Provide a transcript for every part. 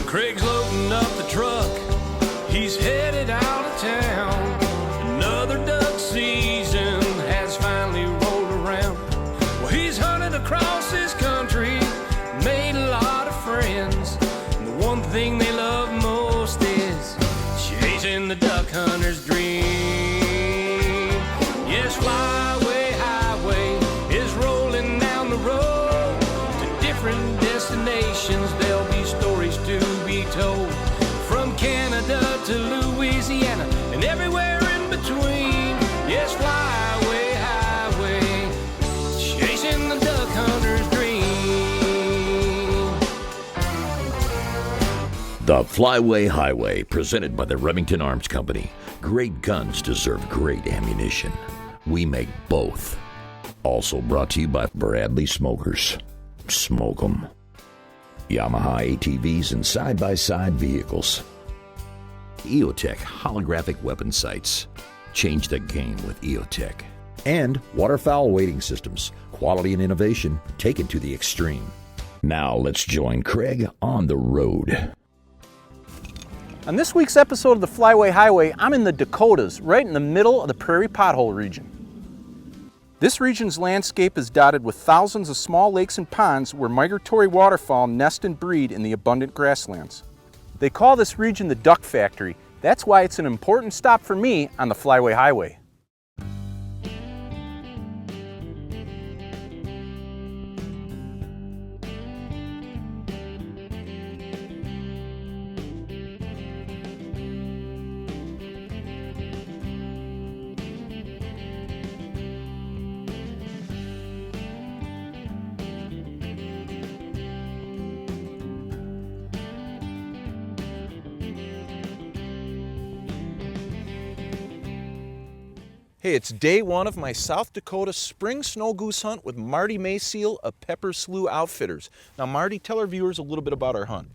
Craig's loading up the truck, he's headed out of town. Another duck season has finally rolled around. Well, he's hunted across this country, made a lot of friends. And the one thing they love most is chasing the duck hunter's dream. Yes, Flyway Highway is rolling down the road to different destinations. There'll be stories to be told, from Canada to Louisiana and everywhere in between. Yes, Flyway Highway, chasing the duck hunter's dream. The Flyway Highway, presented by the Remington Arms Company. Great guns deserve great ammunition. We make both. Also brought to you by Bradley Smokers. Smoke 'em. Yamaha ATVs and side-by-side vehicles. EOTech holographic weapon sights. Change the game with EOTech. And waterfowl weighting systems. Quality and innovation taken to the extreme. Now let's join Craig on the road. On this week's episode of the Flyway Highway, I'm in the Dakotas, right in the middle of the prairie pothole region. This region's landscape is dotted with thousands of small lakes and ponds where migratory waterfowl nest and breed in the abundant grasslands. They call this region the Duck Factory. That's why it's an important stop for me on the Flyway Highway. Hey, it's day one of my South Dakota spring snow goose hunt with Marty Mayseal of Pepper Slough Outfitters. Now, Marty, tell our viewers a little bit about our hunt.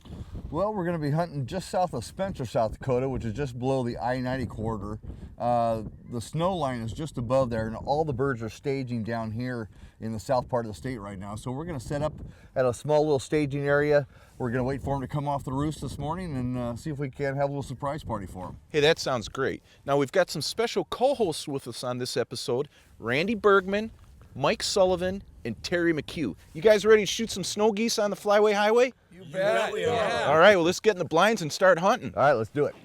Well, we're going to be hunting just south of Spencer, South Dakota, which is just below the I-90 corridor. The snow line is just above there, and all the birds are staging down here in the south part of the state right now. So we're going to set up at a small little staging area. We're going to wait for them to come off the roost this morning and see if we can have a little surprise party for them. Hey, that sounds great. Now, we've got some special co-hosts with us on this episode, Randy Bergman, Mike Sullivan, and Terry McHugh. You guys ready to shoot some snow geese on the Flyway Highway? You bet. Yeah. All right, well, let's get in the blinds and start hunting. All right, let's do it.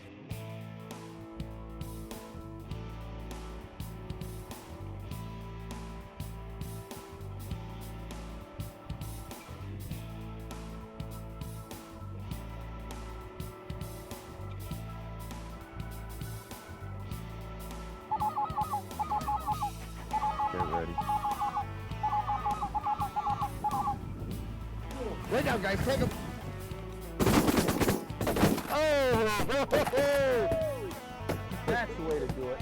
Get ready. Lay down, guys. Take them. Oh! That's the way to do it.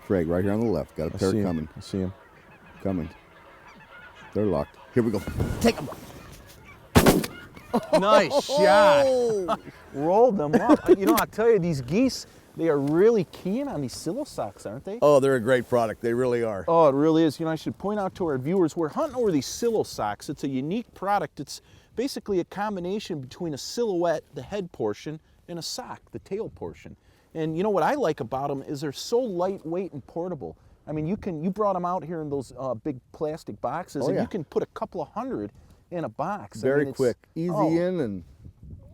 Craig, right here on the left. Got a pair coming. I see him. Coming. They're locked. Here we go. Take them. Nice shot. Rolled them up. You know, I'll tell you, these geese, they are really keen on these silo socks, aren't they? Oh, they're a great product. They really are. Oh, it really is. You know, I should point out to our viewers, we're hunting over these silo socks. It's a unique product. It's basically a combination between a silhouette, the head portion, and a sock, the tail portion. And you know what I like about them is they're so lightweight and portable. I mean, you brought them out here in those big plastic boxes, and you can put a couple of hundred in a box. Very quick, easy in and...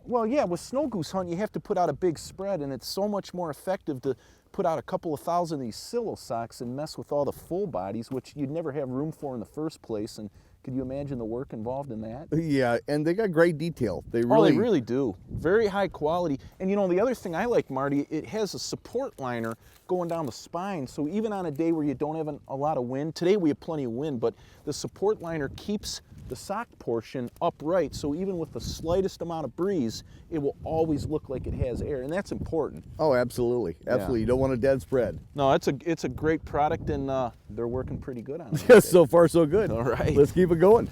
Well, yeah, with snow goose hunt, you have to put out a big spread, and it's so much more effective to put out a couple of thousand of these silo socks and mess with all the full bodies, which you'd never have room for in the first place. And could you imagine the work involved in that? Yeah, and they got great detail. They really do. Very high quality. And you know, the other thing I like, Marty, it has a support liner going down the spine. So even on a day where you don't have a lot of wind, today we have plenty of wind, but the support liner keeps the sock portion upright, so even with the slightest amount of breeze, it will always look like it has air, and that's important. Oh, absolutely. Absolutely. Yeah. You don't want a dead spread. No, it's a great product, and they're working pretty good on it. Yes, so far so good. All right. Let's keep it going.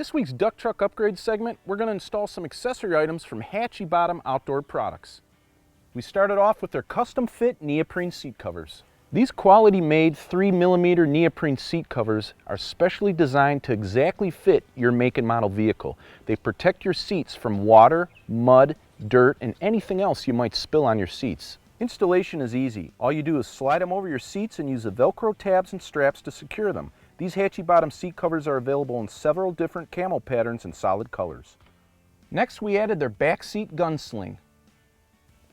this week's duck truck upgrade segment, we're going to install some accessory items from Hatchie Bottom Outdoor Products. We started off with their custom fit neoprene seat covers. These quality made 3mm neoprene seat covers are specially designed to exactly fit your make and model vehicle. They protect your seats from water, mud, dirt, and anything else you might spill on your seats. Installation is easy. All you do is slide them over your seats and use the Velcro tabs and straps to secure them. These Hatchie Bottom seat covers are available in several different camo patterns and solid colors. Next, we added their back seat gun sling.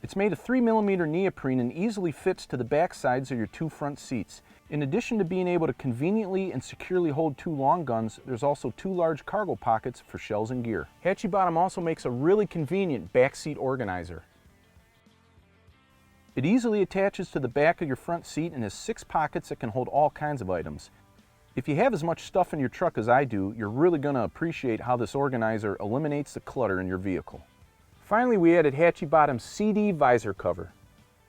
It's made of 3mm neoprene and easily fits to the back sides of your two front seats. In addition to being able to conveniently and securely hold two long guns, there's also two large cargo pockets for shells and gear. Hatchie Bottom also makes a really convenient back seat organizer. It easily attaches to the back of your front seat and has 6 pockets that can hold all kinds of items. If you have as much stuff in your truck as I do, you're really going to appreciate how this organizer eliminates the clutter in your vehicle. Finally, we added Hatchie Bottom's CD visor cover.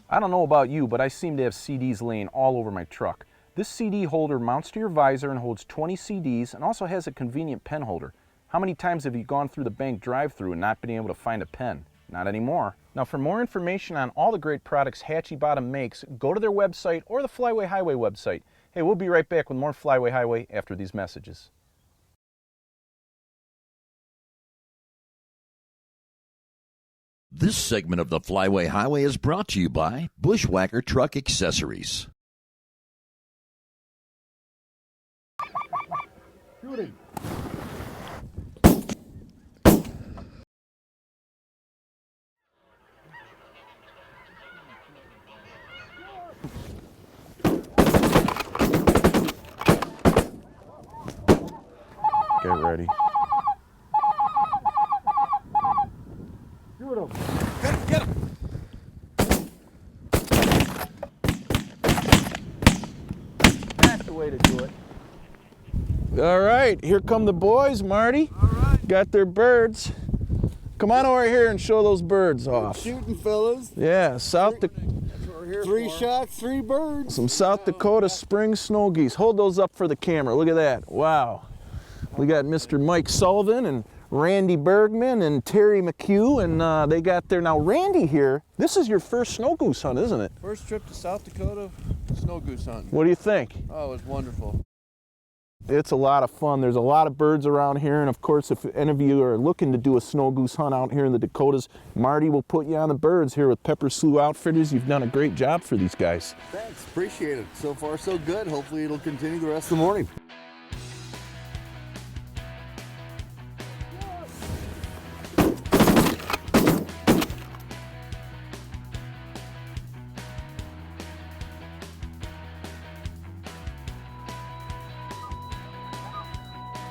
I don't know about you, but I seem to have CDs laying all over my truck. This CD holder mounts to your visor and holds 20 CDs and also has a convenient pen holder. How many times have you gone through the bank drive-thru and not been able to find a pen? Not anymore. Now, for more information on all the great products Hatchie Bottom makes, go to their website or the Flyway Highway website. Hey, we'll be right back with more Flyway Highway after these messages. This segment of the Flyway Highway is brought to you by Bushwhacker Truck Accessories. Shooting. Get ready. Shoot him. Get him! That's the way to do it. All right, here come the boys, Marty. All right. Got their birds. Come on over here and show those birds off. Shooting, fellas. Yeah, Three shots, 3 birds. some South Dakota spring snow geese. Hold those up for the camera. Look at that. Wow. We got Mr. Mike Sullivan and Randy Bergman and Terry McHugh, and they got there. Now, Randy here, this is your first snow goose hunt, isn't it? First trip to South Dakota, snow goose hunting. What do you think? Oh, it was wonderful. It's a lot of fun. There's a lot of birds around here, and of course, if any of you are looking to do a snow goose hunt out here in the Dakotas, Marty will put you on the birds here with Pepper Slough Outfitters. You've done a great job for these guys. Thanks, appreciate it. So far, so good. Hopefully, it'll continue the rest of the morning.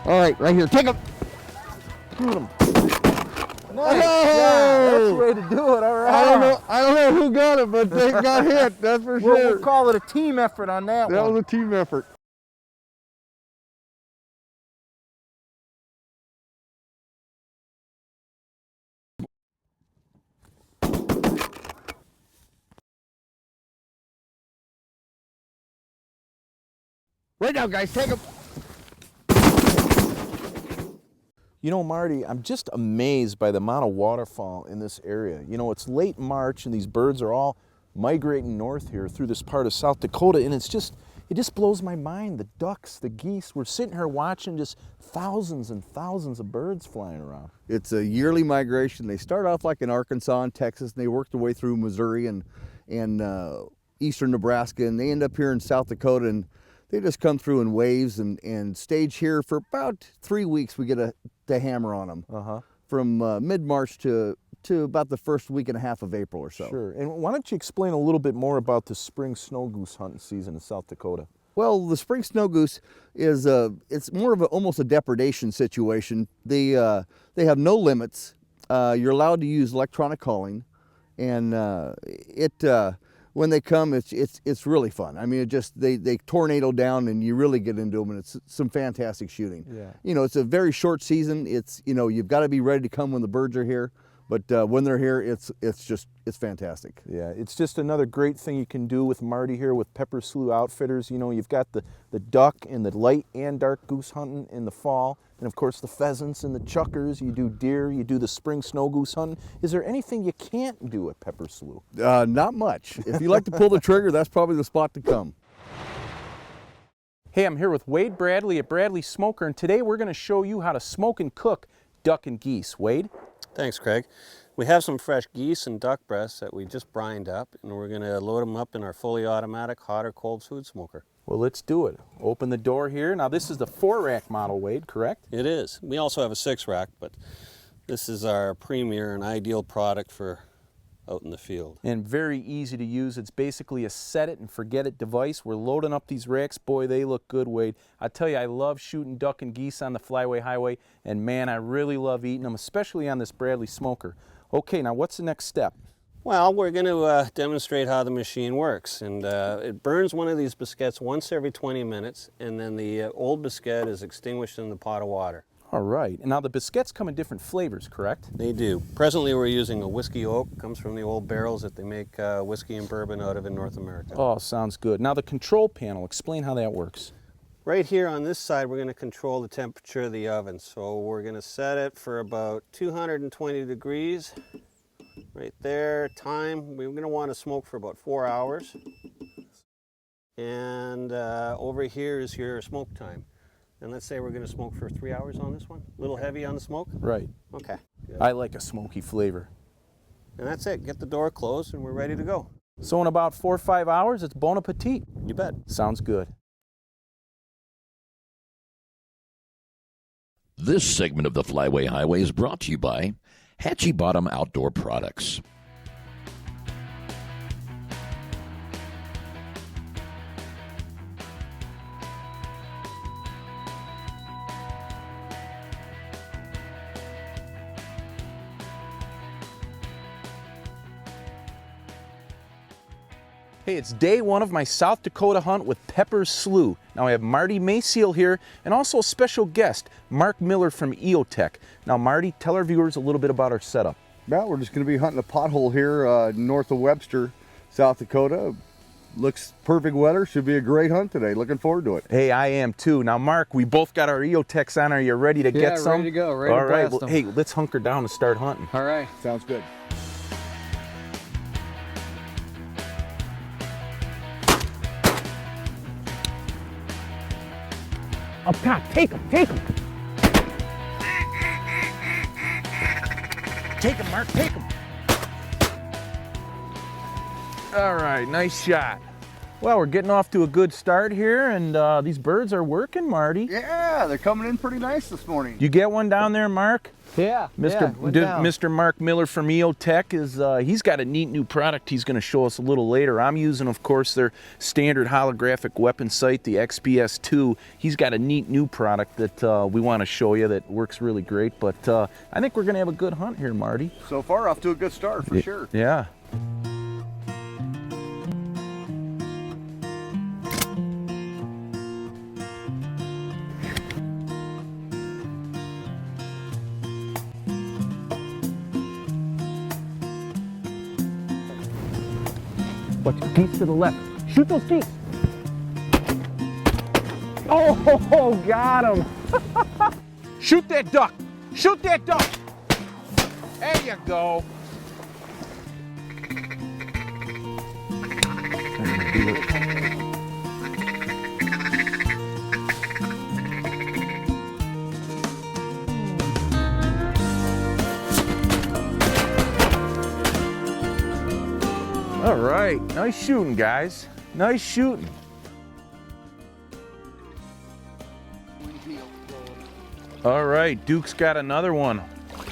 All right, right here. Take him. Shoot 'em. Nice. Yeah, that's the way to do it. All right. I don't know who got it, but they got hit. That's for sure. We'll call it a team effort on that That one. was a team effort. Right now, guys, take him. You know, Marty, I'm just amazed by the amount of waterfall in this area. You know, it's late March and these birds are all migrating north here through this part of South Dakota, and it just blows my mind. The ducks, the geese, we're sitting here watching just thousands and thousands of birds flying around. It's a yearly migration. They start off like in Arkansas and Texas, and they work their way through Missouri and eastern Nebraska, and they end up here in South Dakota, and they just come through in waves and stage here for about 3 weeks. We get the hammer on them from mid-March to about the first week and a half of April or so. Sure. And why don't you explain a little bit more about the spring snow goose hunting season in South Dakota? Well, the spring snow goose is it's more of almost a depredation situation. They have no limits. You're allowed to use electronic calling, and when they come, it's really fun. I mean, they tornado down, and you really get into them, and it's some fantastic shooting. Yeah. You know, it's a very short season. It's, you know, you've got to be ready to come when the birds are here, But when they're here, it's fantastic. Yeah, it's just another great thing you can do with Marty here with Pepper Slough Outfitters. You know, you've got the duck and the light and dark goose hunting in the fall, and of course the pheasants and the chuckers. You do deer, you do the spring snow goose hunting. Is there anything you can't do at Pepper Slough? Not much. If you like to pull the trigger, that's probably the spot to come. Hey, I'm here with Wade Bradley at Bradley Smoker, and today we're going to show you how to smoke and cook duck and geese. Wade? Thanks, Craig. We have some fresh geese and duck breasts that we just brined up, and we're going to load them up in our fully automatic hot or cold food smoker. Well, let's do it. Open the door here. Now, this is the 4-rack model, Wade, correct? It is. We also have a 6-rack, but this is our premier and ideal product for out in the field. And very easy to use. It's basically a set it and forget it device. We're loading up these racks. Boy, they look good, Wade. I tell you, I love shooting duck and geese on the Flyway Highway, and man, I really love eating them, especially on this Bradley Smoker. Okay, now what's the next step? Well, we're going to demonstrate how the machine works, and it burns one of these biscuits once every 20 minutes, and then the old biscuit is extinguished in the pot of water. All right, and now the biscuits come in different flavors, correct? They do. Presently we're using a whiskey oak. Comes from the old barrels that they make whiskey and bourbon out of in North America. Oh, sounds good. Now the control panel, explain how that works. Right here on this side, we're going to control the temperature of the oven. So we're going to set it for about 220 degrees. Right there, time, we're going to want to smoke for about 4 hours. And over here is your smoke time. And let's say we're going to smoke for 3 hours on this one. A little heavy on the smoke? Right. Okay. Good. I like a smoky flavor. And that's it. Get the door closed and we're ready to go. So in about 4 or 5 hours, it's bon appetit. You bet. Sounds good. This segment of the Flyway Highway is brought to you by Hatchie Bottom Outdoor Products. Hey, it's day one of my South Dakota hunt with Pepper Slough. Now I have Marty Mayseal here and also a special guest, Mark Miller from EOTech. Now Marty, tell our viewers a little bit about our setup. Well, we're just going to be hunting a pothole here north of Webster, South Dakota. Looks perfect weather. Should be a great hunt today. Looking forward to it. Hey, I am too. Now Mark, we both got our EOTechs on. Are you ready to get some? Yeah, ready to go. Ready All to right, blast well, them. hey, let's hunker down and start hunting. All right. Sounds good. Oh God, take him, take him. Take him, Mark, take him. All right, nice shot. Well, we're getting off to a good start here, and these birds are working, Marty. Yeah, they're coming in pretty nice this morning. You get one down there, Mark? Yeah. Mr. Mark Miller from EOTech is he's got a neat new product he's going to show us a little later. I'm using, of course, their standard holographic weapon sight, the XPS-2. He's got a neat new product that we want to show you that works really great. But I think we're going to have a good hunt here, Marty. So far, off to a good start for sure. Yeah. Watch geese to the left. Shoot those geese. Oh, got him. Shoot that duck. Shoot that duck. There you go. All right, nice shooting, guys. Nice shooting. All right, Duke's got another one.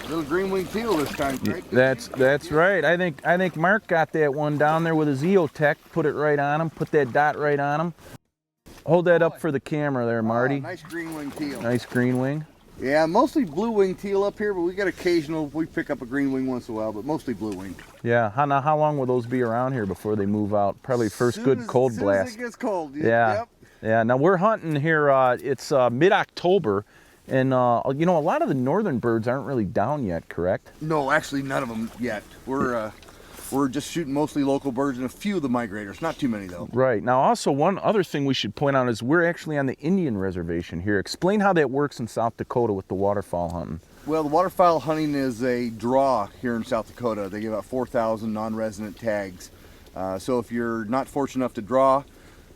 Little green wing teal this time, Craig. That's right. I think Mark got that one down there with his EOTech. Put it right on him. Put that dot right on him. Hold that up for the camera there, Marty. Nice green wing teal. Nice green wing. Yeah, mostly blue wing teal up here, but we got occasional. We pick up a green wing once in a while, but mostly blue wing. Yeah. How long will those be around here before they move out? Probably first good cold blast. As soon as it gets cold. Yeah. Yep. Yeah. Now we're hunting here. It's mid-October, And you know, a lot of the northern birds aren't really down yet, correct? No, actually none of them yet. We're just shooting mostly local birds and a few of the migrators, not too many though. Right. Now also one other thing we should point out is we're actually on the Indian reservation here. Explain how that works in South Dakota with the waterfowl hunting. Well, the waterfowl hunting is a draw here in South Dakota. They give out 4,000 non-resident tags. So if you're not fortunate enough to draw,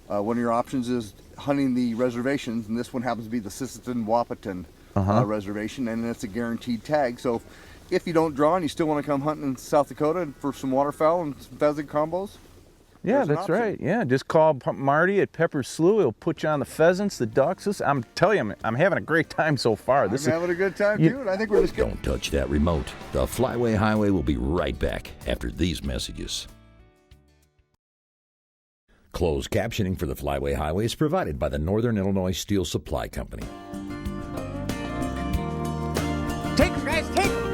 one of your options is hunting the reservations, and this one happens to be the Sisseton-Wahpeton reservation, and it's a guaranteed tag. So if you don't draw and you still want to come hunting in South Dakota for some waterfowl and some pheasant combos, yeah, that's right. Yeah, just call Marty at Pepper Slough. He'll put you on the pheasants, the ducks. I'm telling you, I'm having a great time so far. I'm having a good time too, and I think we're just good. Don't touch that remote. The Flyway Highway will be right back after these messages. Closed captioning for the Flyway Highway is provided by the Northern Illinois Steel Supply Company. Take them, guys, take them!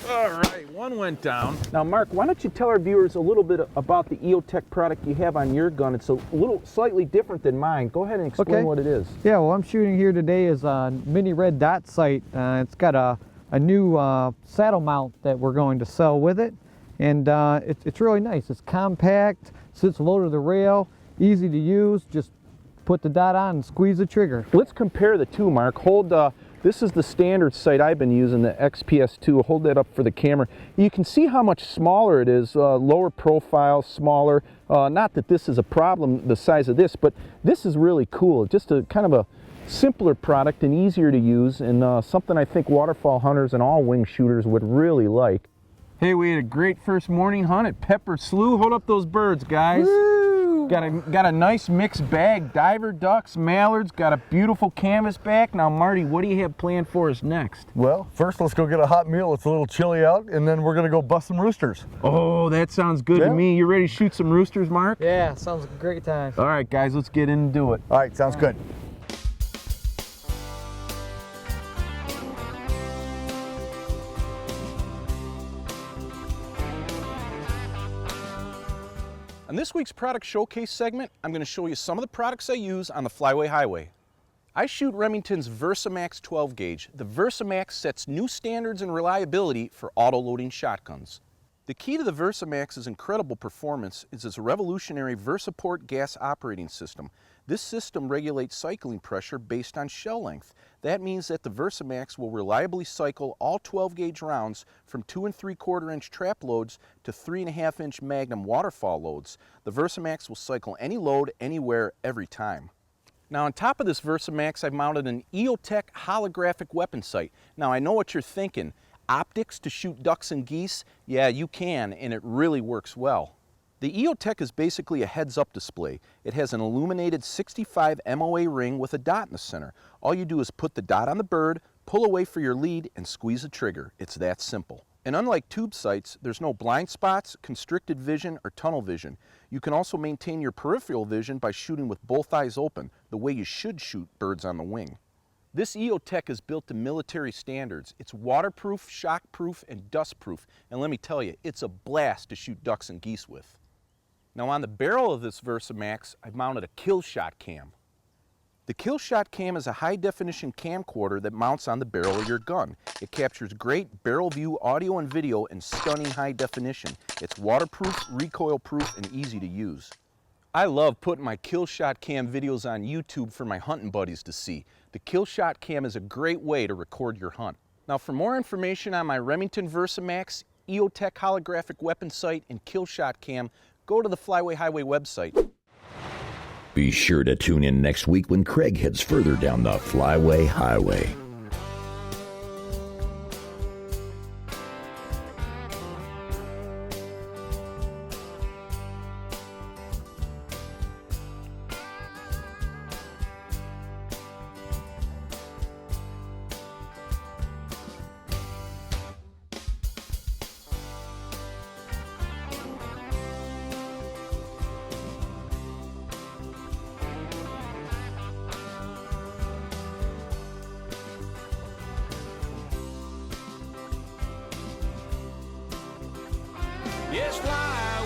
All right, one went down. Now, Mark, why don't you tell our viewers a little bit about the EOTech product you have on your gun? It's a little slightly different than mine. Go ahead and explain what it is. Yeah, what I'm shooting here today is a mini red dot sight. It's got a new saddle mount that we're going to sell with it, and it's really nice. It's compact, sits low to the rail, easy to use. Just put the dot on and squeeze the trigger. Let's compare the two, Mark. Hold. This is the standard sight I've been using, the XPS2. Hold that up for the camera. You can see how much smaller it is, lower profile, smaller. Not that this is a problem, the size of this, but this is really cool. Just a kind of a simpler product and easier to use, and something I think waterfowl hunters and all wing shooters would really like. Hey, we had a great first morning hunt at Pepper Slough. Hold up those birds, guys. Woo! Got a nice mixed bag. Diver ducks, mallards, got a beautiful canvasback. Now, Marty, what do you have planned for us next? Well, first let's go get a hot meal. It's a little chilly out, and then we're gonna go bust some roosters. Oh, that sounds good to me. You ready to shoot some roosters, Mark? Yeah, sounds like a great time. All right, guys, let's get in and do it. All right, sounds good. On this week's product showcase segment, I'm going to show you some of the products I use on the Flyway Highway. I shoot Remington's VersaMax 12 gauge. The VersaMax sets new standards in reliability for auto-loading shotguns. The key to the VersaMax's incredible performance is its revolutionary VersaPort gas operating system. This system regulates cycling pressure based on shell length. That means that the VersaMax will reliably cycle all 12 gauge rounds from 2 3/4 inch trap loads to 3.5 inch Magnum waterfall loads. The VersaMax will cycle any load, anywhere, every time. Now, on top of this VersaMax, I've mounted an EOTech holographic weapon sight. Now, I know what you're thinking. Optics to shoot ducks and geese? Yeah, you can, and it really works well. The EOTech is basically a heads-up display. It has an illuminated 65 MOA ring with a dot in the center. All you do is put the dot on the bird, pull away for your lead, and squeeze the trigger. It's that simple. And unlike tube sights, there's no blind spots, constricted vision, or tunnel vision. You can also maintain your peripheral vision by shooting with both eyes open, the way you should shoot birds on the wing. This EOTech is built to military standards. It's waterproof, shockproof, and dustproof. And let me tell you, it's a blast to shoot ducks and geese with. Now, on the barrel of this VersaMax, I've mounted a kill shot cam. The kill shot cam is a high-definition camcorder that mounts on the barrel of your gun. It captures great barrel view audio and video in stunning high definition. It's waterproof, recoil-proof, and easy to use. I love putting my kill shot cam videos on YouTube for my hunting buddies to see. The kill shot cam is a great way to record your hunt. Now, for more information on my Remington VersaMax, EOTech holographic weapon sight, and kill shot cam, go to the Flyway Highway website. Be sure to tune in next week when Craig heads further down the Flyway Highway. Yes, fly